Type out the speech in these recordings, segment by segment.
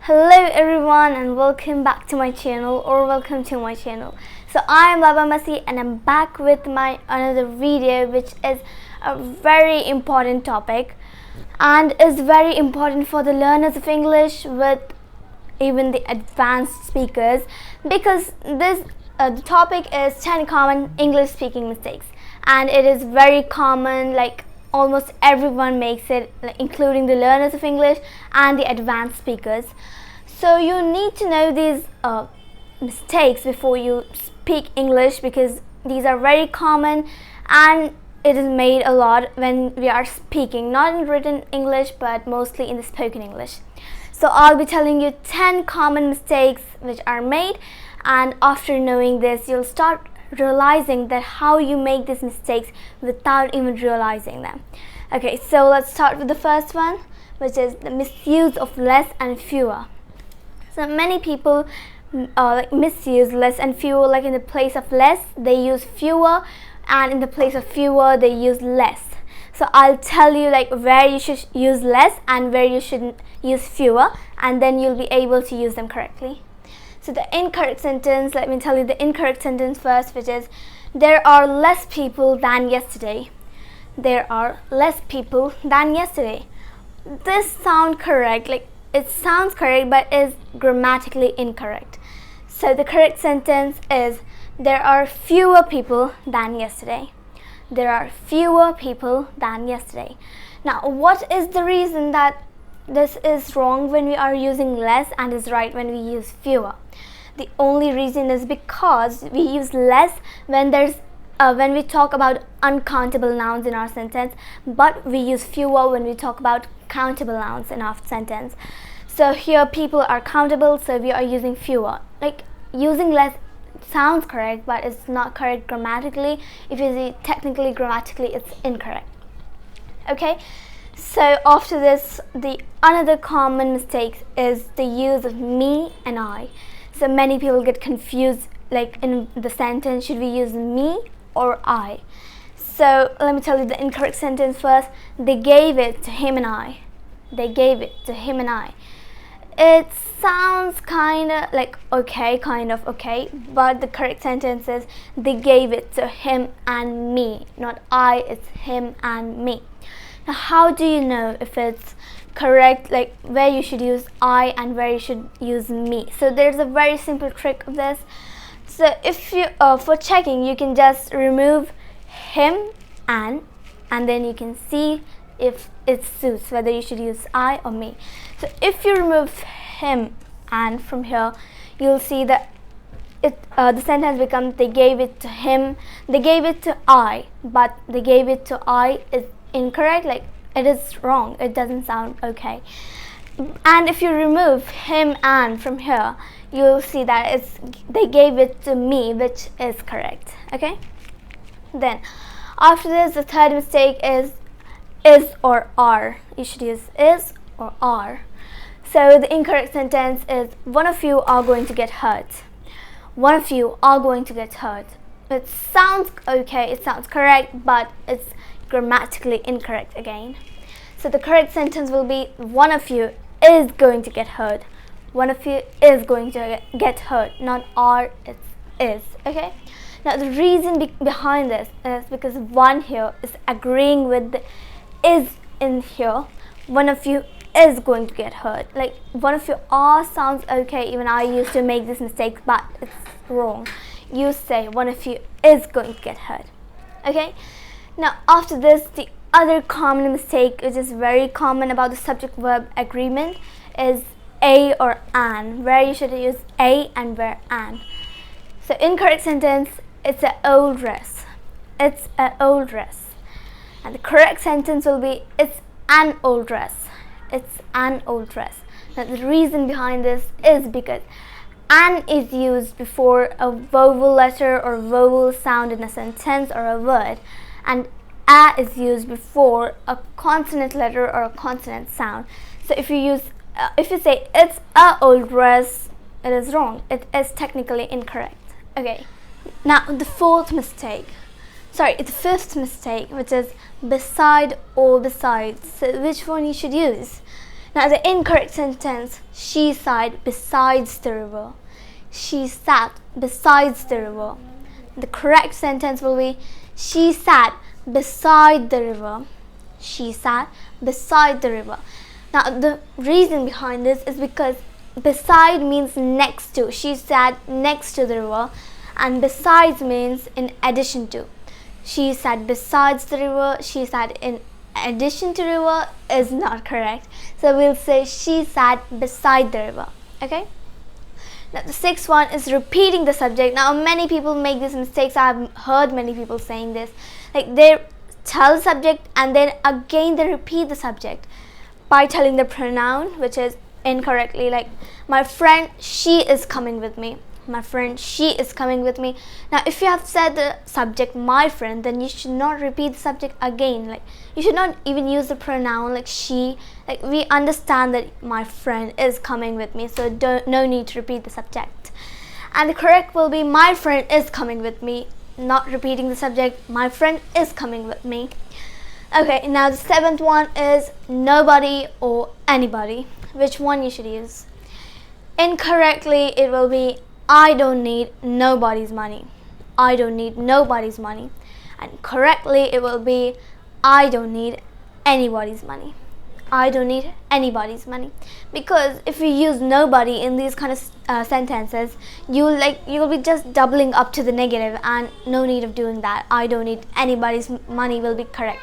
Hello everyone and welcome back to my channel or welcome to my channel. So I am Laba Masi and I'm back with my another video which is a very important topic and is very important for the learners of English with even the advanced speakers, because the topic is 10 common English speaking mistakes, and it is very common, like almost everyone makes it, including the learners of English and the advanced speakers. So you need to know these mistakes before you speak English, because these are very common and it is made a lot when we are speaking, not in written English but mostly in the spoken English. So I'll be telling you 10 common mistakes which are made, and after knowing this you'll start realizing that how you make these mistakes without even realizing them. Okay, so let's start with the first one, which is the misuse of less and fewer. So many people misuse less and fewer, like in the place of less they use fewer, and in the place of fewer they use less. So I'll tell you like where you should use less and where you shouldn't use fewer, and then you'll be able to use them correctly. So the incorrect sentence, let me tell you the incorrect sentence first, which is there are less people than yesterday. There are less people than yesterday. This sounds correct, like it sounds correct but is grammatically incorrect. So the correct sentence is there are fewer people than yesterday. There are fewer people than yesterday. Now, what is the reason that this is wrong when we are using less and is right when we use fewer? The only reason is because we use less when we talk about uncountable nouns in our sentence, but we use fewer when we talk about countable nouns in our sentence. So here people are countable, so we are using fewer. Like using less sounds correct, but it's not correct grammatically. If you see technically, grammatically, it's incorrect. Okay, so after this, the another common mistake is the use of me and I. So many people get confused, like in the sentence, should we use me or I? So let me tell you the incorrect sentence first. They gave it to him and I. They gave it to him and I. It sounds kind of like okay, kind of okay, but the correct sentence is they gave it to him and me, not I, it's him and me. Now how do you know if it's correct, like where you should use I and where you should use me? So there's a very simple trick of this. So if you for checking, you can just remove him and then you can see if it suits whether you should use I or me. So if you remove him and from here, you'll see that the sentence becomes they gave it to him, they gave it to I, but they gave it to I is incorrect, like it is wrong, it doesn't sound okay. And if you remove him and from here, you'll see that it's they gave it to me, which is correct. Okay, then after this, the third mistake is or are. You should use is or are. So the incorrect sentence is one of you are going to get hurt. One of you are going to get hurt. It sounds okay, it sounds correct, but it's grammatically incorrect again. So the correct sentence will be one of you is going to get hurt. One of you is going to get hurt, not are, it's is. Okay, now the reason behind this is because one here is agreeing with the is in here. One of you is going to get hurt. Like one of you are sounds okay, even I used to make this mistake, but it's wrong. You say one of you is going to get hurt. Okay, now after this, the other common mistake, which is very common about the subject verb agreement, is a or an, where you should use a and where an. So incorrect sentence, it's an old dress. It's an old dress. And the correct sentence will be it's an old dress. It's an old dress. Now the reason behind this is because an is used before a vowel letter or vowel sound in a sentence or a word, and a is used before a consonant letter or a consonant sound. So if you say it's a old dress, it is wrong. It is technically incorrect. Okay, now the fifth mistake, which is beside or besides. So which one you should use? Now the incorrect sentence, she sat besides the river. She sat besides the river. The correct sentence will be she sat beside the river. She sat beside the river. Now the reason behind this is because beside means next to. She sat next to the river, and besides means in addition to. She sat besides the river. She sat in addition to river is not correct. So we'll say she sat beside the river. Okay. Now the sixth one is repeating the subject. Now many people make these mistakes. I've heard many people saying this. Like they tell the subject and then again they repeat the subject by telling the pronoun, which is incorrectly. Like my friend, she is coming with me. My friend, she is coming with me. Now if you have said the subject my friend, then you should not repeat the subject again. Like you should not even use the pronoun like she. Like we understand that my friend is coming with me, so no need to repeat the subject. And the correct will be my friend is coming with me, not repeating the subject. My friend is coming with me. Okay, now the seventh one is nobody or anybody. Which one you should use? Incorrectly it will be I don't need nobody's money. I don't need nobody's money. And correctly it will be I don't need anybody's money. I don't need anybody's money. Because if you use nobody in these kind of sentences, you'll be just doubling up to the negative, and no need of doing that. I don't need anybody's money will be correct.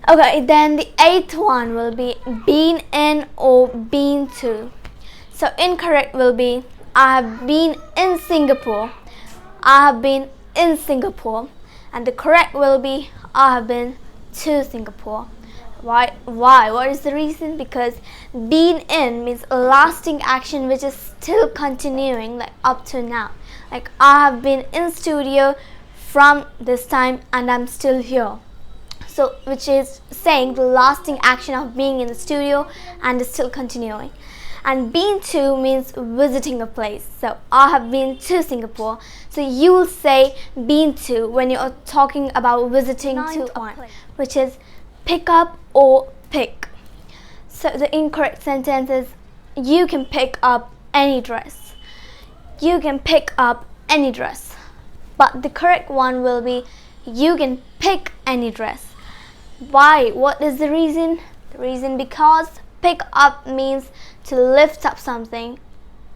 Okay, then the eighth one will be been in or been to. So incorrect will be I have been in Singapore. I have been in Singapore. And the correct will be I have been to Singapore. Why? What is the reason? Because been in means a lasting action which is still continuing, like up to now. Like I have been in studio from this time and I'm still here. So which is saying the lasting action of being in the studio and is still continuing. And been to means visiting a place. So I have been to Singapore. So you will say been to when you are talking about visiting to one, which is pick up or pick. So the incorrect sentence is you can pick up any dress. You can pick up any dress. But the correct one will be you can pick any dress. Why? What is the reason? The reason because pick up means to lift up something.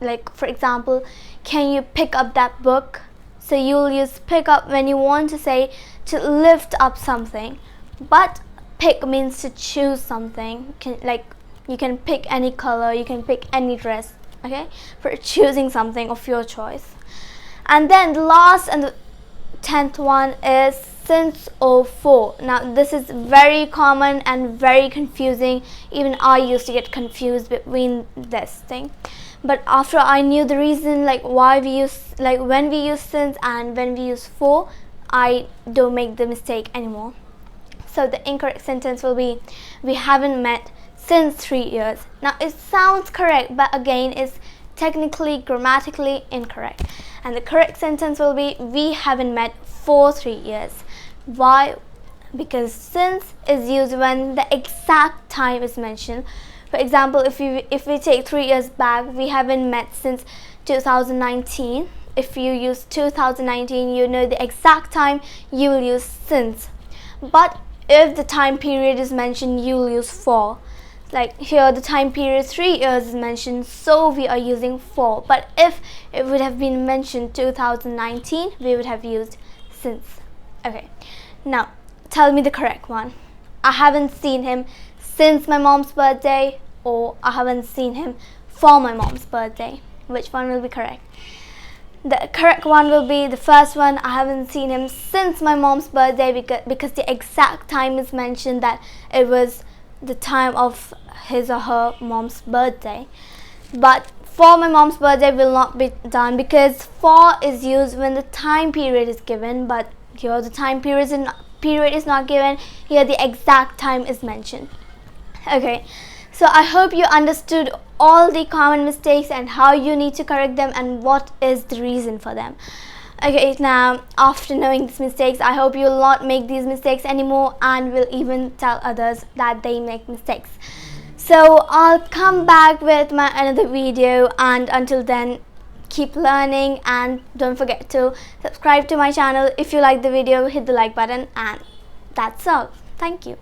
Like for example, can you pick up that book? So you'll use pick up when you want to say to lift up something. But pick means to choose something. You can pick any color, you can pick any dress, okay, for choosing something of your choice. And then the last and the 10th one is since or for. Now this is very common and very confusing. Even I used to get confused between this thing, but after I knew the reason, like why we use, like when we use since and when we use for, I don't make the mistake anymore. So the incorrect sentence will be we haven't met since 3 years. Now it sounds correct, but again it's technically grammatically incorrect. And the correct sentence will be we haven't met for 3 years. Why? Because since is used when the exact time is mentioned. For example, if we take 3 years back, we haven't met since 2019. If you use 2019, you know the exact time, you will use since. But if the time period is mentioned, you will use for. Like here the time period 3 years is mentioned, so we are using for. But if it would have been mentioned 2019, we would have used since. Okay, now tell me the correct one. I haven't seen him since my mom's birthday, or I haven't seen him for my mom's birthday. Which one will be correct? The correct one will be the first one. I haven't seen him since my mom's birthday, because the exact time is mentioned that it was the time of his or her mom's birthday. But for my mom's birthday will not be done, because for is used when the time period is given, but here the time period is not given. Here the exact time is mentioned. Okay, so I hope you understood all the common mistakes and how you need to correct them and what is the reason for them. Okay, now after knowing these mistakes, I hope you will not make these mistakes anymore and will even tell others that they make mistakes. So I'll come back with my another video, and until then, keep learning, and don't forget to subscribe to my channel. If you like the video, hit the like button, and that's all. Thank you.